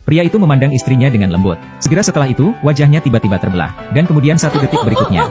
Pria itu memandang istrinya dengan lembut. Segera setelah itu, wajahnya tiba-tiba terbelah. Dan kemudian 1 detik berikutnya,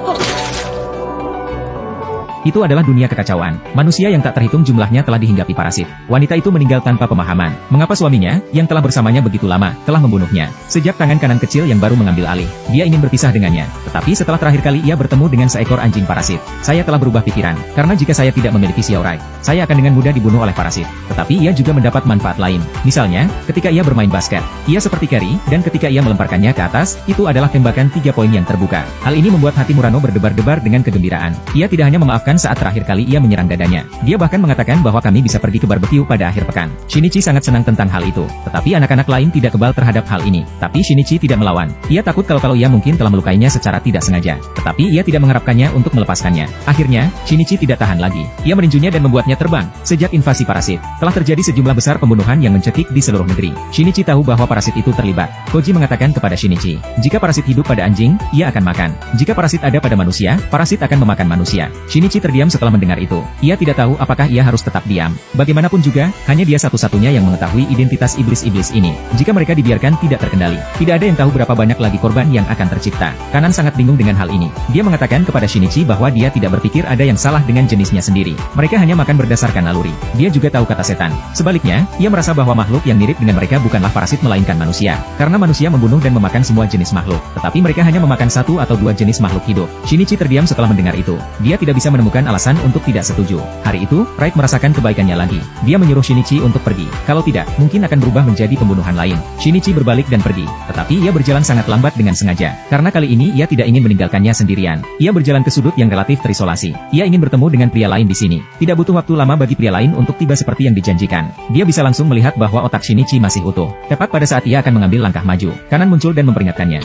itu adalah dunia kekacauan. Manusia yang tak terhitung jumlahnya telah dihinggapi parasit. Wanita itu meninggal tanpa pemahaman. Mengapa suaminya, yang telah bersamanya begitu lama, telah membunuhnya? Sejak tangan kanan kecil yang baru mengambil alih, dia ingin berpisah dengannya. Tetapi setelah terakhir kali ia bertemu dengan seekor anjing parasit, saya telah berubah pikiran. Karena jika saya tidak memiliki Xiaorai, saya akan dengan mudah dibunuh oleh parasit. Tetapi ia juga mendapat manfaat lain. Misalnya, ketika ia bermain basket, ia seperti carry, dan ketika ia melemparkannya ke atas, itu adalah tembakan 3 poin yang terbuka. Hal ini membuat hati Murano berdebar-debar dengan kegembiraan. Ia tidak hanya memaafkan saat terakhir kali ia menyerang dadanya. Dia bahkan mengatakan bahwa kami bisa pergi ke barbecue pada akhir pekan. Shinichi sangat senang tentang hal itu. Tetapi anak-anak lain tidak kebal terhadap hal ini. Tapi Shinichi tidak melawan. Ia takut kalau ia mungkin telah melukainya secara tidak sengaja. Tetapi ia tidak mengharapkannya untuk melepaskannya. Akhirnya, Shinichi tidak tahan lagi. Ia meninjunya dan membuatnya terbang. Sejak invasi parasit, telah terjadi sejumlah besar pembunuhan yang mencekik di seluruh negeri. Shinichi tahu bahwa parasit itu terlibat. Koji mengatakan kepada Shinichi, jika parasit hidup pada anjing, ia akan makan. Jika parasit ada pada manusia, parasit akan memakan manusia. Shinichi terdiam setelah mendengar itu. Ia tidak tahu apakah ia harus tetap diam. Bagaimanapun juga, hanya dia satu-satunya yang mengetahui identitas iblis-iblis ini. Jika mereka dibiarkan tidak terkendali, tidak ada yang tahu berapa banyak lagi korban yang akan tercipta. Kanan sangat bingung dengan hal ini. Dia mengatakan kepada Shinichi bahwa dia tidak berpikir ada yang salah dengan jenisnya sendiri. Mereka hanya makan berdasarkan naluri. Dia juga tahu kata setan. Sebaliknya, ia merasa bahwa makhluk yang mirip dengan mereka bukanlah parasit melainkan manusia. Karena manusia membunuh dan memakan semua jenis makhluk. Tetapi mereka hanya memakan 1 atau 2 jenis makhluk hidup. Shinichi terdiam setelah mendengar itu. Dia tidak bisa menemukan alasan untuk tidak setuju. Hari itu, Raid merasakan kebaikannya lagi. Dia menyuruh Shinichi untuk pergi. Kalau tidak, mungkin akan berubah menjadi pembunuhan lain. Shinichi berbalik dan pergi. Tetapi ia berjalan sangat lambat dengan sengaja. Karena kali ini ia tidak ingin meninggalkannya sendirian. Ia berjalan ke sudut yang relatif terisolasi. Ia ingin bertemu dengan pria lain di sini. Tidak butuh waktu lama bagi pria lain untuk tiba seperti yang dijanjikan. Dia bisa langsung melihat bahwa otak Shinichi masih utuh. Tepat pada saat ia akan mengambil langkah maju, Kanan muncul dan memperingatkannya.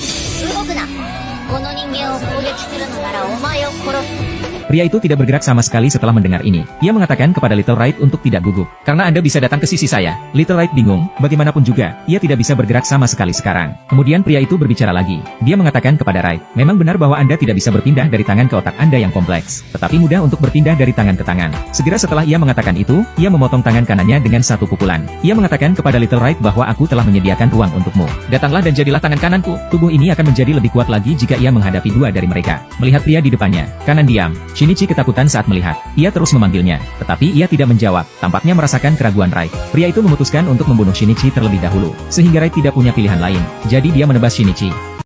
Pria itu tidak bergerak sama sekali setelah mendengar ini. Ia mengatakan kepada Little Raid untuk tidak gugup. Karena Anda bisa datang ke sisi saya. Little Raid bingung, bagaimanapun juga, ia tidak bisa bergerak sama sekali sekarang. Kemudian pria itu berbicara lagi. Dia mengatakan kepada Raid, memang benar bahwa Anda tidak bisa berpindah dari tangan ke otak Anda yang kompleks. Tetapi mudah untuk berpindah dari tangan ke tangan. Segera setelah ia mengatakan itu, ia memotong tangan kanannya dengan 1 pukulan. Ia mengatakan kepada Little Raid bahwa aku telah menyediakan ruang untukmu. Datanglah dan jadilah tangan kananku. Tubuh ini akan menjadi lebih kuat lagi jika ia menghadapi 2 dari mereka. Melihat pria di depannya, Kanan diam. Shinichi ketakutan saat melihat. Ia terus memanggilnya, tetapi ia tidak menjawab. Tampaknya merasakan keraguan Raid. Pria itu memutuskan untuk membunuh Shinichi terlebih dahulu, sehingga Raid tidak punya pilihan lain. Jadi dia menebas Shinichi.